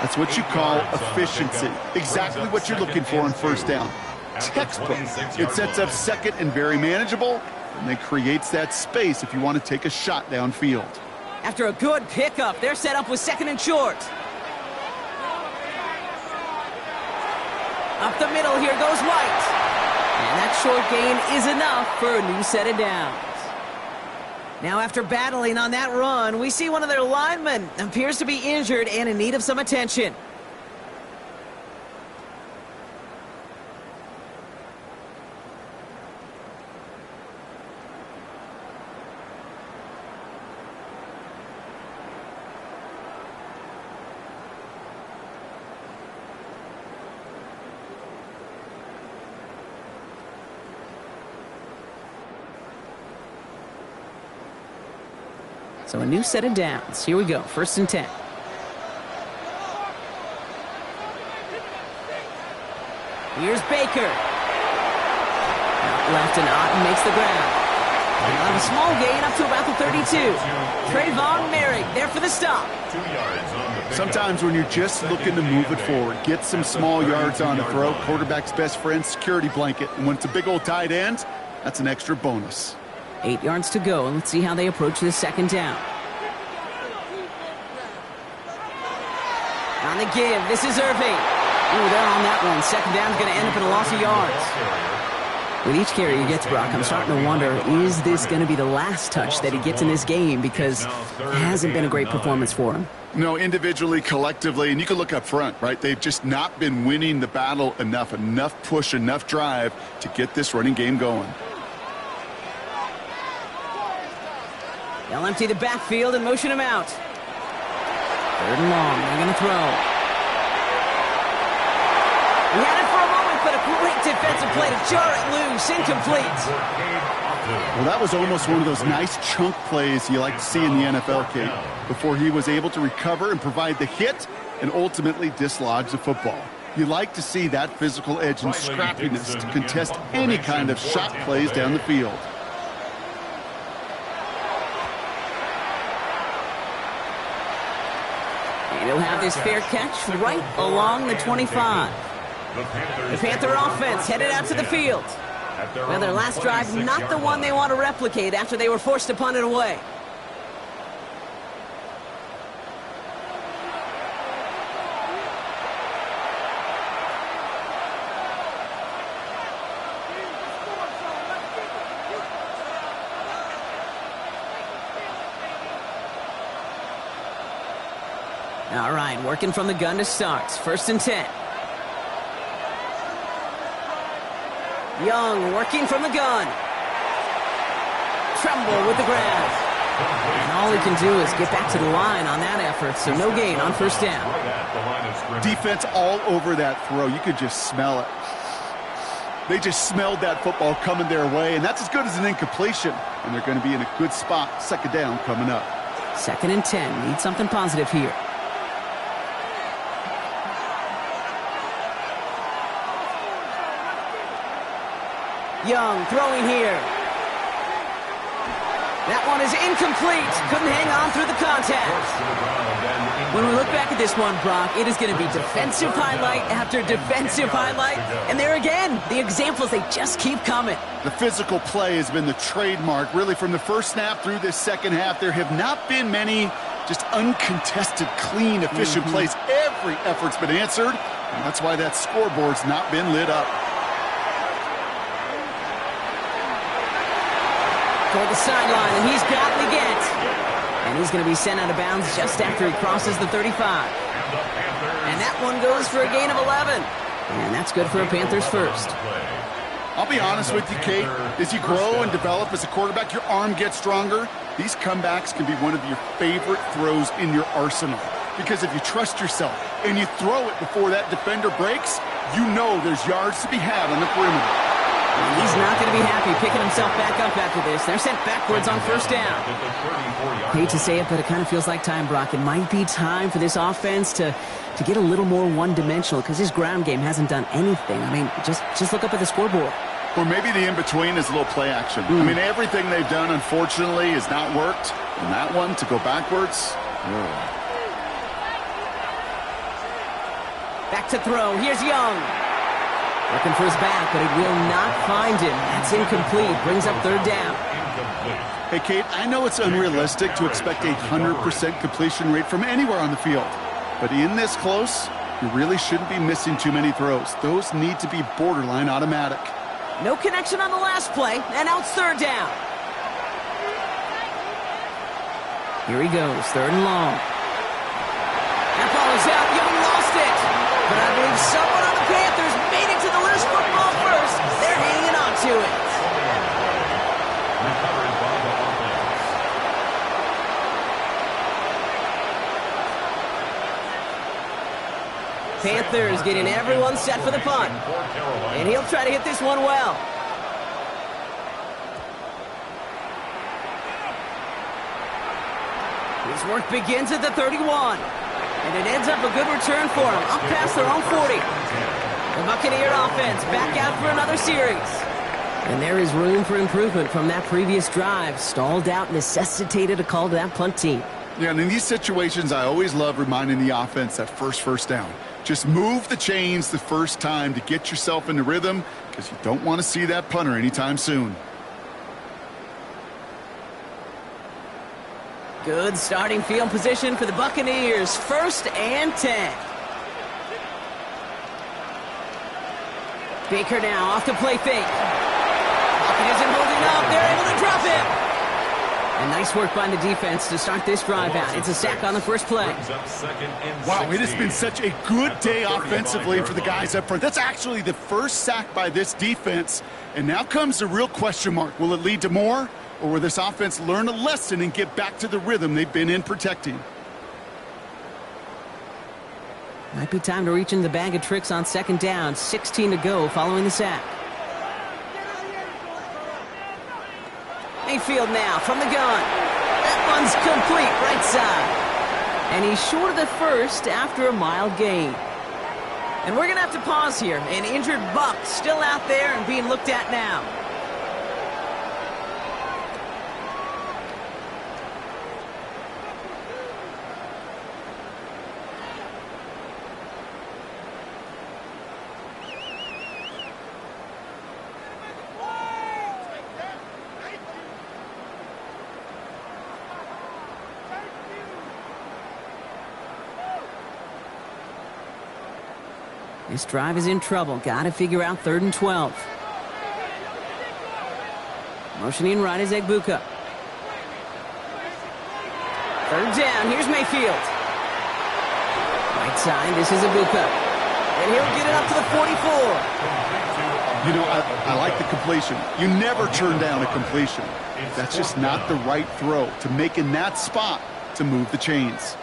That's what you call efficiency. Exactly what you're looking for on first down. Textbook. It sets up second and very manageable, and it creates that space if you want to take a shot downfield. After a good pickup, their setup was 2nd and short. Up the middle, here goes White. And that short gain is enough for a new set of downs. Now, after battling on that run, we see one of their linemen appears to be injured and in need of some attention. So a new set of downs. Here we go. 1st and 10. Here's Baker. Out left, and Otten makes the grab. They'll have a small gain up to about the 32. Trayvon Merrick there for the stop. 2 yards on the pickup. Sometimes when you're just looking to move it forward, get some small yards on the throw, quarterback's best friend, security blanket. And when it's a big old tight end, that's an extra bonus. 8 yards to go, and let's see how they approach this 2nd down. On the give, this is Irving. Ooh, they're on that one. 2nd down is going to end up in a loss of yards. With each carry he gets, Brock, I'm starting to wonder, is this going to be the last touch that he gets in this game? Because it hasn't been a great performance for him. No, individually, collectively, and you can look up front, right? They've just not been winning the battle enough push, enough drive to get this running game going. They'll empty the backfield and motion him out. 3rd and long. They're going to throw. He had it for a moment, but a great defensive play to jar it loose. Incomplete. Well, that was almost one of those nice chunk plays you like to see in the NFL, Kate, before he was able to recover and provide the hit and ultimately dislodge the football. You like to see that physical edge and scrappiness to contest any kind of shot plays down the field. And he'll have this fair catch right along the 25. The Panther offense headed out to the field. Well, their last drive, not the one they want to replicate after they were forced to punt it away. All right, working from the gun to start. 1st and 10. Young working from the gun. Tremble with the grab. And all he can do is get back to the line on that effort, so no gain on 1st down. Defense all over that throw. You could just smell it. They just smelled that football coming their way, and that's as good as an incompletion. And they're going to be in a good spot. 2nd down coming up. 2nd and 10. Need something positive here. Young throwing here. That one is incomplete. Couldn't hang on through the contact. When we look back at this one, Brock, it is going to be defensive highlight after defensive highlight. And there again, the examples, they just keep coming. The physical play has been the trademark. Really, from the first snap through this 2nd half, there have not been many just uncontested, clean, efficient plays. Every effort's been answered, and that's why that scoreboard's not been lit up. Toward the sideline, and he's got it again. And he's going to be sent out of bounds just after he crosses the 35. And that one goes for a gain of 11. And that's good for a Panthers 1st. I'll be honest with you, Kate. As you grow and develop as a quarterback, your arm gets stronger. These comebacks can be one of your favorite throws in your arsenal. Because if you trust yourself and you throw it before that defender breaks, you know there's yards to be had on the perimeter. And he's not going to be happy picking himself back up after this. They're sent backwards on 1st down. Hate to say it, but it kind of feels like time, Brock. It might be time for this offense to get a little more one-dimensional because his ground game hasn't done anything. I mean, just look up at the scoreboard. Or maybe the in-between is a little play action. I mean, everything they've done, unfortunately, has not worked. And that one, to go backwards. Back to throw. Here's Young. Looking for his back, but it will not find him. That's incomplete. Brings up 3rd down. Hey, Kate, I know it's unrealistic to expect a 100% completion rate from anywhere on the field. But in this close, you really shouldn't be missing too many throws. Those need to be borderline automatic. No connection on the last play, and now it's 3rd down. Here he goes, 3rd and long. That ball is out. Young lost it. But I believe someone on the Panthers made it to the loose football first. They're hanging on to it. Panthers getting everyone set for the punt. And he'll try to hit this one well. His work begins at the 31. And it ends up a good return for him, up past their own 40. The Buccaneer offense back out for another series. And there is room for improvement from that previous drive. Stalled out, necessitated a call to that punt team. Yeah, and in these situations, I always love reminding the offense that first down. Just move the chains the first time to get yourself into rhythm because you don't want to see that punter anytime soon. Good starting field position for the Buccaneers. 1st and 10. Baker now off the play fake. Hawkins isn't holding up. They're able to drop it. And nice work by the defense to start this drive out. It's a sack on the first play. Wow, it has been such a good day offensively for the guys up front. That's actually the first sack by this defense. And now comes the real question mark. Will it lead to more? Or will this offense learn a lesson and get back to the rhythm they've been in protecting? Might be time to reach in the bag of tricks on second down. 16 to go following the sack. Mayfield now from the gun. That one's complete right side. And he's short of the first after a mild gain. And we're going to have to pause here. An injured Buck still out there and being looked at now. This drive is in trouble. Got to figure out 3rd and 12. Motioning right is Egbuka. 3rd down. Here's Mayfield. Right side. This is Egbuka. And he'll get it up to the 44. You know, I like the completion. You never turn down a completion. That's just not the right throw to make in that spot to move the chains.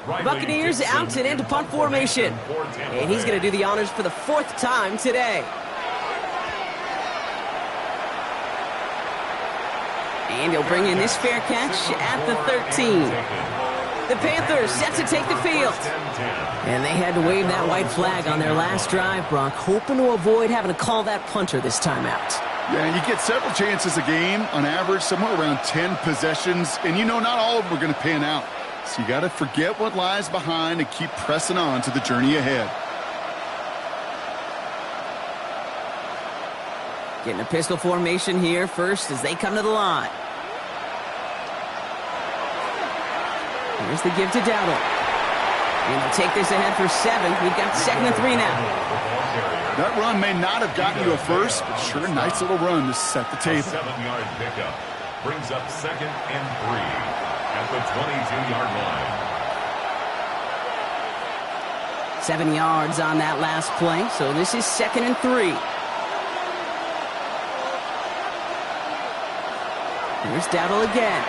Buccaneers out and into punt formation. And he's going to do the honors for the 4th time today. And he'll bring in this fair catch at the 13. The Panthers set to take the field. And they had to wave that white flag on their last drive, Brock, hoping to avoid having to call that punter this time out. Yeah, you get several chances a game, on average, somewhere around 10 possessions. And you know not all of them are going to pan out. So you got to forget what lies behind and keep pressing on to the journey ahead. Getting a pistol formation here first as they come to the line. Here's the give to Dowdle. And they'll take this ahead for 7. We've got 2nd and 3 now. That run may not have gotten you a first, but sure, nice little run to set the table. 7-yard pickup brings up 2nd and 3. At the 22-yard line. 7 yards on that last play, so this is 2nd and 3. Here's Dowdle again.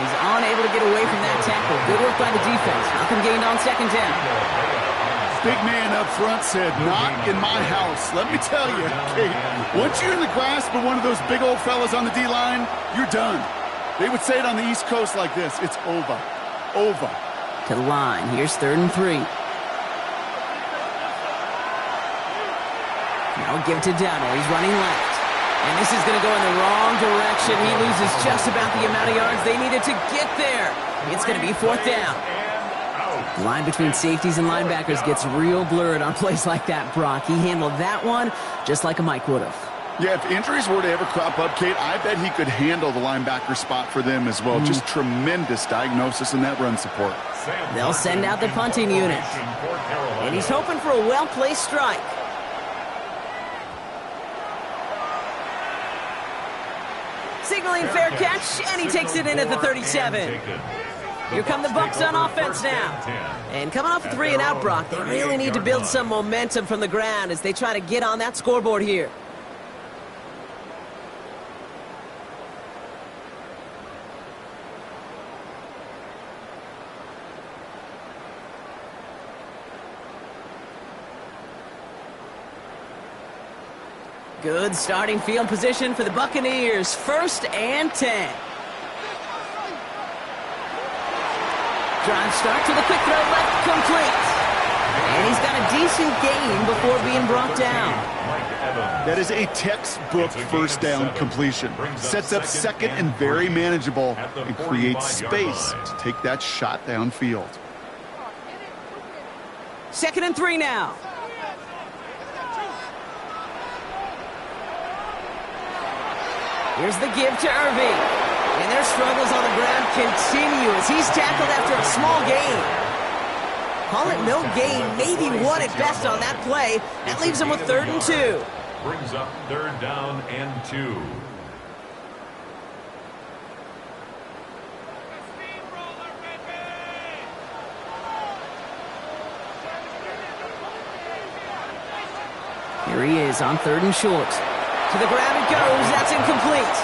He's unable to get away from that tackle. Good work by the defense. Nothing gained on 2nd down. Big man up front said, "Not in my house." Let me tell you, Kate, once you're in the grasp of one of those big old fellas on the D-line, you're done. They would say it on the East Coast like this: it's over. Over. To the line. Here's 3rd and 3. Now give to Dowdle. He's running left. And this is going to go in the wrong direction. He loses just about the amount of yards they needed to get there. It's going to be 4th down. The line between safeties and linebackers gets real blurred on plays like that, Brock. He handled that one just like a Mike would have. Yeah, if injuries were to ever crop up, Kate, I bet he could handle the linebacker spot for them as well. Just tremendous diagnosis in that run support. They'll send out the punting unit. And he's hoping for a well-placed strike. Signaling fair catch, and he takes it in at the 37. Here come the Bucs on offense now. And coming off a 3 and out, Brock, they really need to build some momentum from the ground as they try to get on that scoreboard here. Good starting field position for the Buccaneers. 1st and 10. Drive start to the quick throw left, complete. And he's got a decent gain before being brought down. That is a textbook 1st down completion. Sets up 2nd and very manageable and creates space to take that shot downfield. 2nd and 3 now. Here's the give to Irving. And their struggles on the ground continue as he's tackled after a small gain. Call it no gain, maybe 1 at best on that play. That leaves him with 3rd and 2. Brings up 3rd down and 2. Here he is on 3rd and short. To the ground it goes. That's incomplete.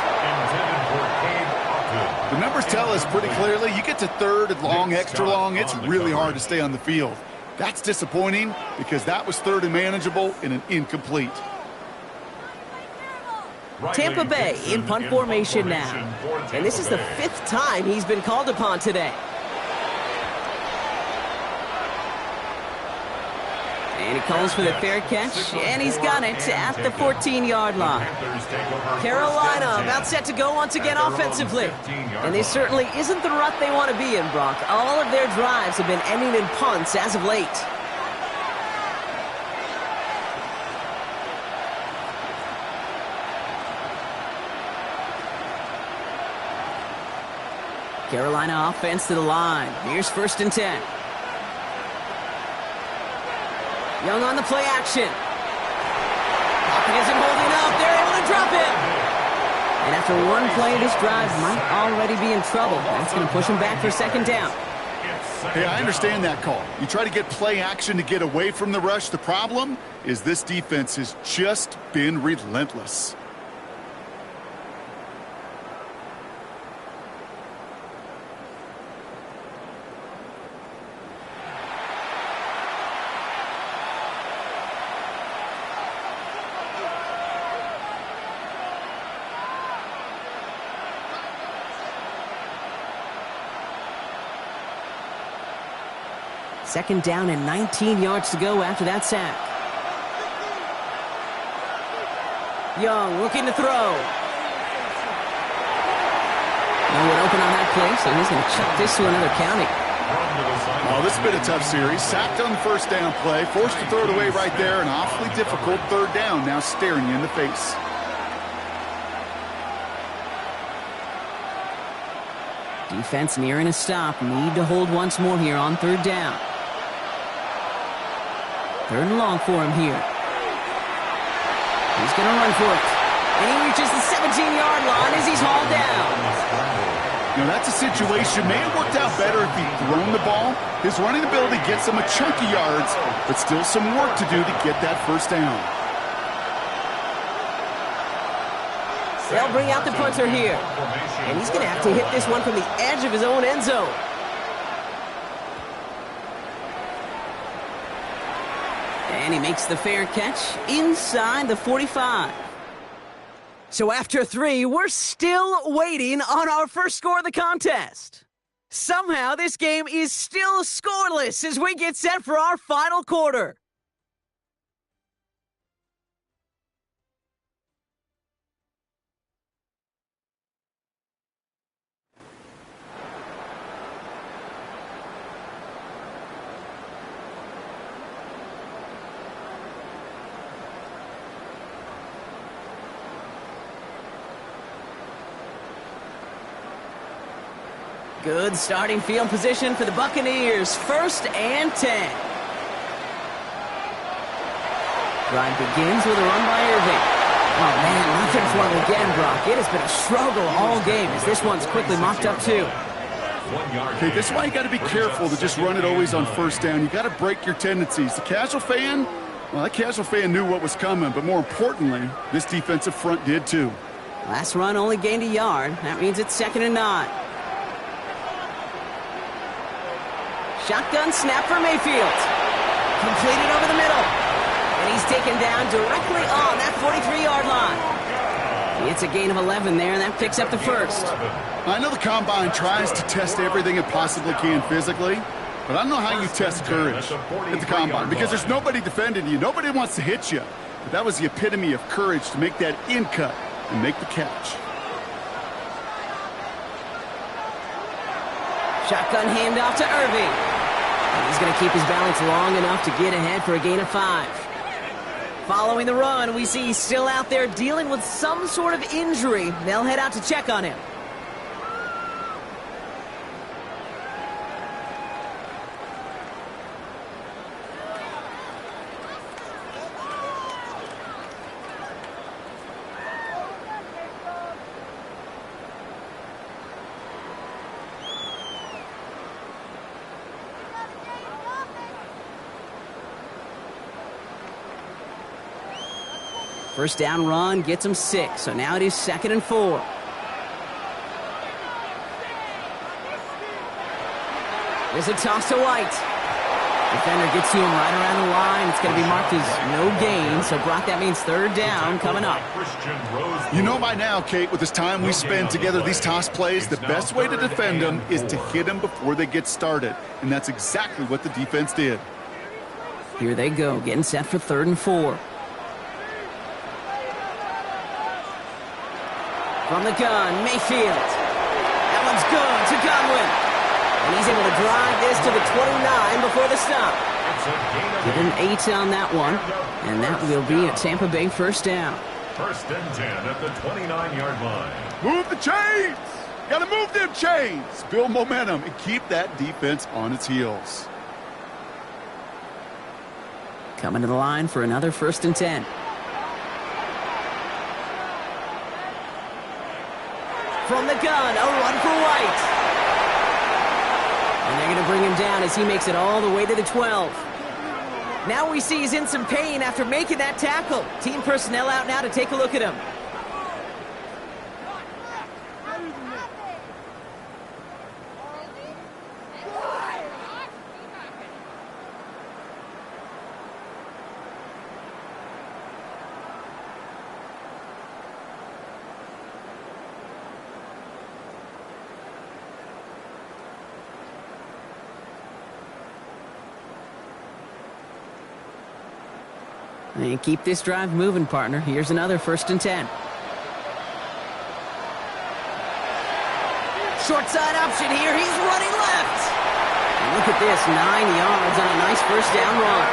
The numbers tell us pretty clearly, you get to 3rd and long, extra long, it's really hard to stay on the field. That's disappointing because that was 3rd and manageable in an incomplete. Tampa Bay in punt formation now. And this is the 5th time he's been called upon today. And he calls for the fair catch, and he's got it at the 14-yard line. Carolina about set to go once again offensively. And this certainly isn't the rut they want to be in, Brock. All of their drives have been ending in punts as of late. Carolina offense to the line. Here's 1st and 10. Young on the play action. Pocket isn't holding up. They're able to drop it. And after one play, this drive might already be in trouble. That's going to push him back for 2nd down. Hey, I understand that call. You try to get play action to get away from the rush. The problem is this defense has just been relentless. Second down and 19 yards to go after that sack. Young looking to throw. No one open on that play, so he's going to chuck this to another county. Oh, this has been a tough series. Sacked on the 1st down play, forced to throw it away right there. An awfully difficult 3rd down now staring you in the face. Defense nearing a stop. Need to hold once more here on 3rd down. 3rd and long for him here. He's going to run for it. And he reaches the 17-yard line as he's hauled down. You know, that's a situation. May have worked out better if he'd thrown the ball. His running ability gets him a chunky yards, but still some work to do to get that 1st down. They'll bring out the punter here. And he's going to have to hit this one from the edge of his own end zone. And he makes the fair catch inside the 45. So after 3, we're still waiting on our first score of the contest. Somehow this game is still scoreless as we get set for our final quarter. Good starting field position for the Buccaneers. 1st and 10. Drive begins with a run by Irving. Oh, man, nothing for him again, Brock. It has been a struggle all game as this one's quickly mopped up, too. Okay, this is why you got to be careful to just run it always on 1st down. You got to break your tendencies. The casual fan, well, that casual fan knew what was coming, but more importantly, this defensive front did, too. Last run only gained a yard. That means it's 2nd and 9. Shotgun snap for Mayfield. Completed over the middle. And he's taken down directly on that 43-yard line. It's a gain of 11 there, and that picks up the 1st. I know the Combine tries to test everything it possibly can physically, but I don't know how you test courage at the Combine because there's nobody defending you. Nobody wants to hit you. But that was the epitome of courage to make that in cut and make the catch. Shotgun handoff to Irving. And he's going to keep his balance long enough to get ahead for a gain of 5. Following the run, we see he's still out there dealing with some sort of injury. They'll head out to check on him. First down run gets him 6, so now it is 2nd and 4. There's a toss to White. Defender gets to him right around the line. It's going to be marked as no gain. So, Brock, that means 3rd down coming up. You know by now, Kate, with this time we spend together these toss plays, the best way to defend them is to hit them before they get started. And that's exactly what the defense did. Here they go, getting set for 3rd and 4. From the gun, Mayfield. That one's good to Godwin. And he's able to drive this to the 29 before the stop. Give him 8 on that one. And that will be a Tampa Bay 1st down. 1st and 10 at the 29-yard line. Move the chains! Gotta move them chains! Build momentum and keep that defense on its heels. Coming to the line for another 1st and 10. From the gun, a run for White. And they're going to bring him down as he makes it all the way to the 12. Now we see he's in some pain after making that tackle. Team personnel out now to take a look at him. And keep this drive moving, partner. Here's another 1st and 10. Short side option here. He's running left. And look at this, 9 yards on a nice 1st down run.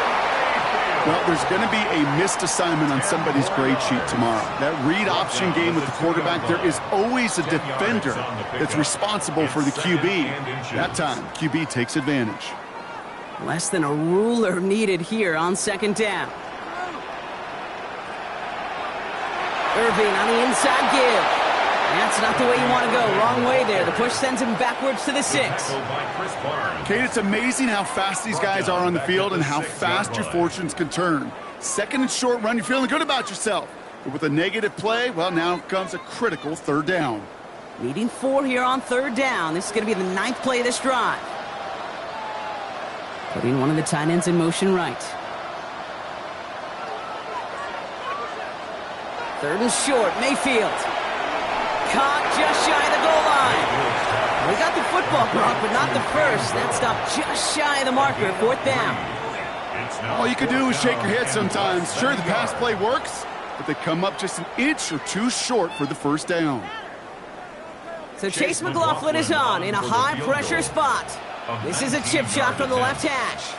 Well, there's going to be a missed assignment on somebody's grade sheet tomorrow. That read option game with the quarterback, there is always a defender that's responsible for the QB. That time, QB takes advantage. Less than a ruler needed here on 2nd down. Irving on the inside give. That's not the way you want to go. Wrong way there. The push sends him backwards to the 6. Kate, it's amazing how fast these guys are on the field and how fast your fortunes can turn. 2nd and short run, you're feeling good about yourself. But with a negative play, well, now comes a critical 3rd down. Needing 4 here on 3rd down. This is going to be the 9th play of this drive. Putting one of the tight ends in motion right. 3rd and short, Mayfield. Caught just shy of the goal line. We got the football, Brock, but not the first. That stopped just shy of the marker, 4th down. All you can do is shake your head sometimes. Sure, the pass play works, but they come up just an inch or 2 short for the 1st down. So Chase McLaughlin is on in a high-pressure spot. This is a chip shot from the left hash.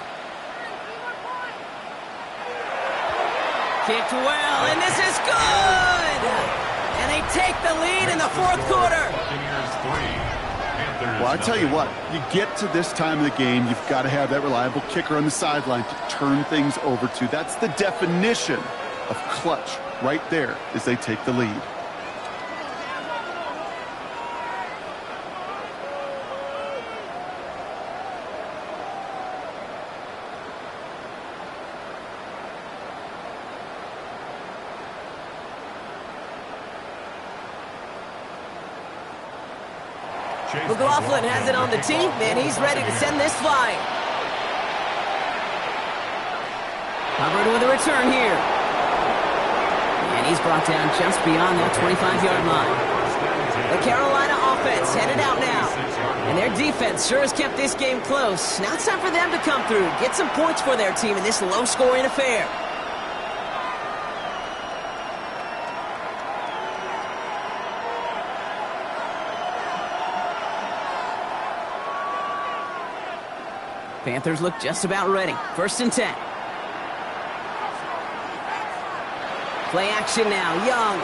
Kicked well, and this is good! And they take the lead in the 4th quarter. Well, I tell you what, you get to this time of the game, you've got to have that reliable kicker on the sideline to turn things over to. That's the definition of clutch right there as they take the lead. McLaughlin has it on the team, and he's ready to send this flying. Hubbard with a return here. And he's brought down just beyond that 25-yard line. The Carolina offense headed out now. And their defense sure has kept this game close. Now it's time for them to come through, get some points for their team in this low-scoring affair. Panthers look just about ready. 1st and 10. Play action now. Young.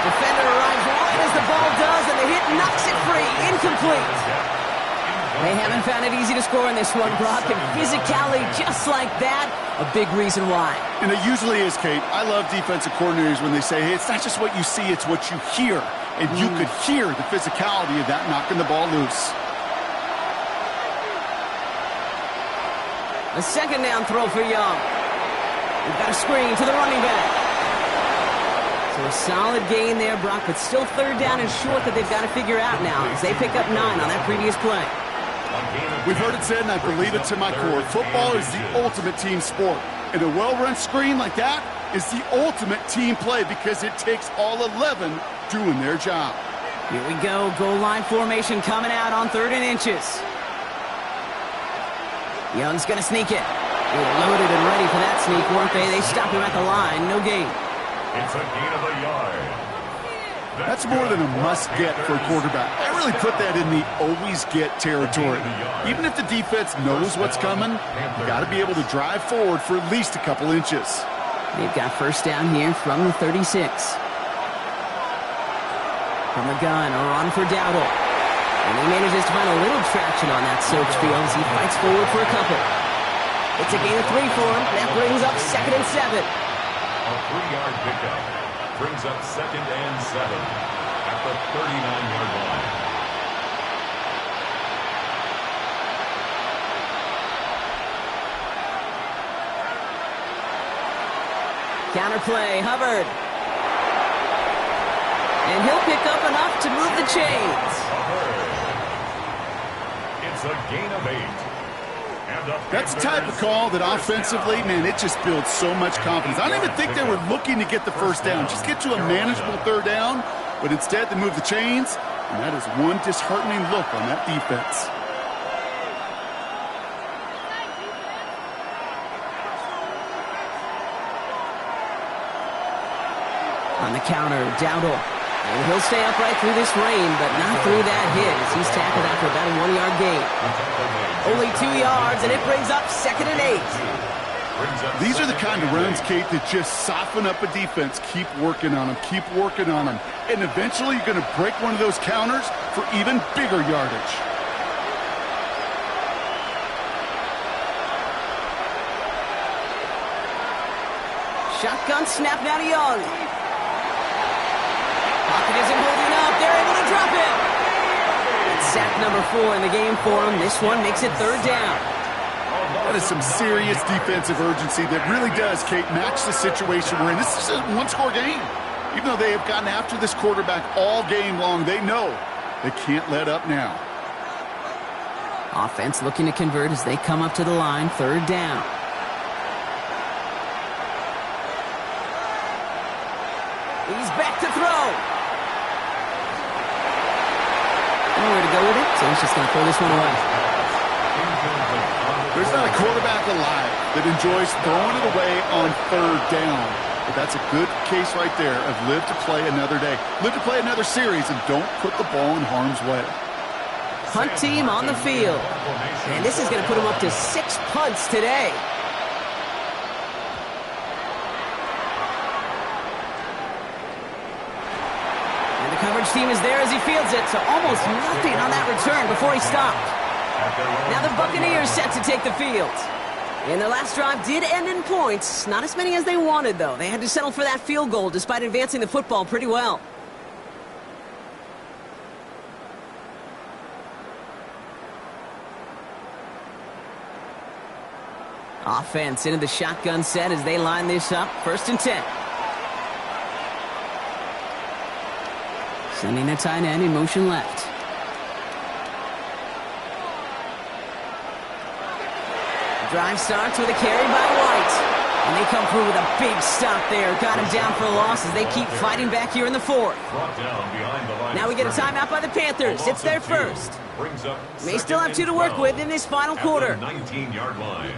Defender arrives right as the ball does, and the hit knocks it free. Incomplete. They haven't found it easy to score in this one, Brock, and physicality just like that, a big reason why. And it usually is, Kate. I love defensive coordinators when they say, hey, it's not just what you see, it's what you hear. And you could hear the physicality of that knocking the ball loose. A 2nd down throw for Young. We've got a screen to the running back. So a solid gain there, Brock, but still third down and short that they've got to figure out now as they pick up 9 on that previous play. We've heard it said, and I believe it to my core, football is the ultimate team sport. And a well-run screen like that is the ultimate team play because it takes all 11 doing their job. Here we go, goal line formation coming out on 3rd and inches. Young's going to sneak it. They were loaded and ready for that sneak, weren't they? They stopped him at the line, no gain. It's a gain of a yard. That's more than a must-get for a quarterback. I really put that in the always-get territory. Even if the defense knows what's coming, you got to be able to drive forward for at least a couple inches. They've got first down here from the 36. From the gun, a run for Dowdle. And he manages to find a little traction on that soaked field as he fights forward for a couple. It's a gain of 3 for him. That brings up 2nd and 7. A 3-yard pickup brings up 2nd and 7 at the 39-yard line. Counterplay, Hubbard. And he'll pick up enough to move the chains. It's a gain of 8. That's the type of call that offensively, man, it just builds so much confidence. I don't even think they were looking to get the first down. Just get to a manageable 3rd down, but instead they move the chains, and that is one disheartening look on that defense. On the counter, Dowdle. And he'll stay upright through this rain, but not through that hit as he's tackled after about a 1-yard gain. Only 2 yards, and it brings up 2nd and 8. These are the kind of runs, Kate, that just soften up a defense. Keep working on them, keep working on them. And eventually you're going to break one of those counters for even bigger yardage. Shotgun snap now to Young. Pocket isn't holding up. They're able to drop it. It's sack number 4 in the game for them. This one makes it 3rd down. That is some serious defensive urgency that really does, Kate, match the situation we're in. This is a one-score game. Even though they have gotten after this quarterback all game long, they know they can't let up now. Offense looking to convert as they come up to the line. 3rd down. He's back to throw. Nowhere to go with it, so he's just going to throw this one away. There's not a quarterback alive that enjoys throwing it away on 3rd down. But that's a good case right there of live to play another day. Live to play another series and don't put the ball in harm's way. Punt team on the field. And this is going to put them up to 6 punts today. Coverage team is there as he fields it, so almost nothing on that return before he stopped. Now the Buccaneers set to take the field. And their last drive did end in points. Not as many as they wanted, though. They had to settle for that field goal despite advancing the football pretty well. Offense into the shotgun set as they line this up. 1st and 10. Sending a tight end in motion left. The drive starts with a carry by White. And they come through with a big stop there. Got him down for a loss as they keep fighting back here in the 4th. Now we get a timeout by the Panthers. It's their first. May still have 2 to work with in this final quarter. 19-yard line.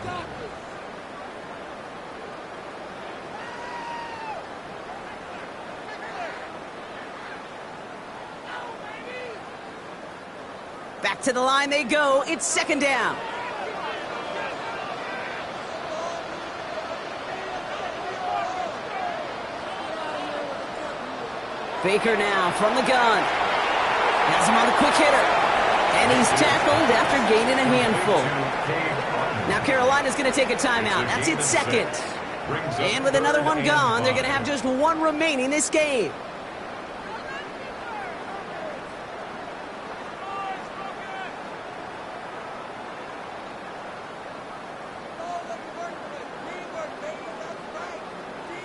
Back to the line they go. It's 2nd down. Baker now from the gun. Has him on a quick hitter. And he's tackled after gaining a handful. Now Carolina's going to take a timeout. That's its 2nd. And with another one gone, they're going to have just 1 remaining this game.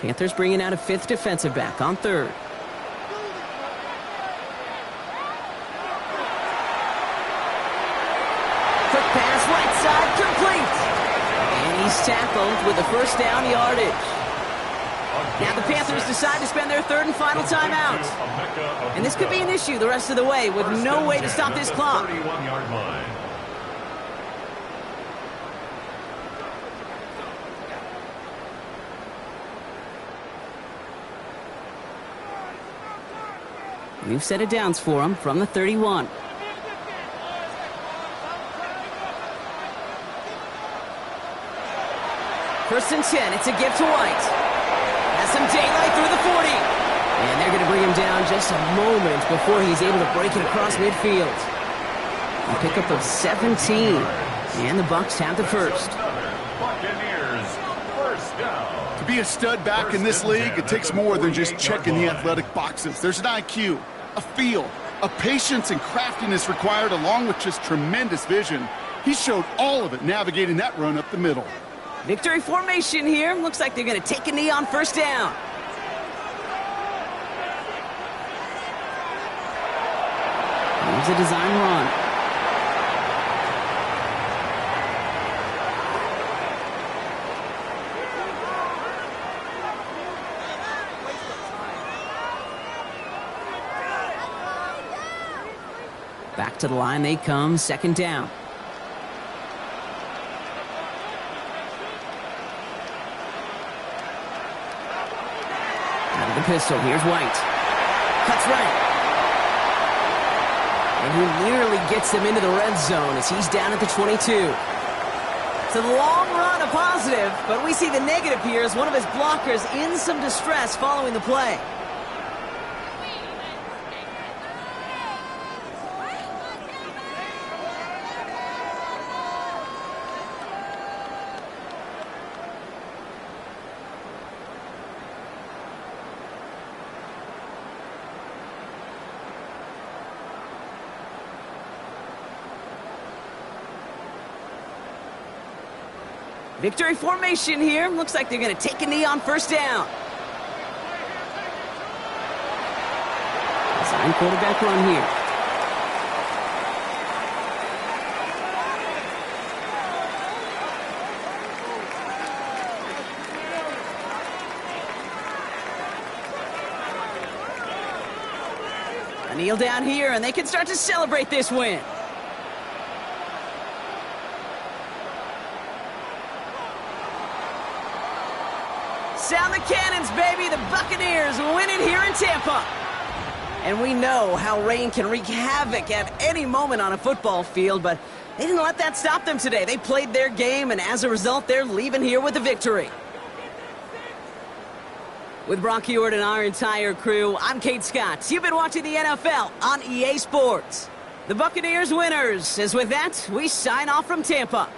Panthers bringing out a fifth defensive back on third. Quick pass right side, complete. And he's tackled with the first down yardage. Now the Panthers decide to spend their third and final timeout. And this could be an issue the rest of the way with no way to stop this clock. 31-yard line. New set of downs for him from the 31. First and 10, it's a gift to White. Has some daylight through the 40. And they're going to bring him down just a moment before he's able to break it across midfield. A pickup of 17. And the Bucs have the first. Buccaneers, first down. To be a stud back in this league, it takes more than just checking the athletic boxes. There's an IQ, a feel, a patience and craftiness required, along with just tremendous vision. He showed all of it navigating that run up the middle. Victory formation here. Looks like they're going to take a knee on first down. Here's a design run. Back to the line they come, second down. The pistol. Here's White. Cuts right. And he nearly gets them into the red zone as he's down at the 22. So the long run a positive, but we see the negative here as one of his blockers in some distress following the play. Victory formation here. Looks like they're going to take a knee on first down. Design quarterback run here. A kneel down here, and they can start to celebrate this win. Sound the cannons, baby. The Buccaneers win it here in Tampa. And we know how rain can wreak havoc at any moment on a football field, but they didn't let that stop them today. They played their game, and as a result, they're leaving here with a victory. With Brock Ewart and our entire crew, I'm Kate Scott. You've been watching the NFL on EA Sports. The Buccaneers winners, as with that, we sign off from Tampa.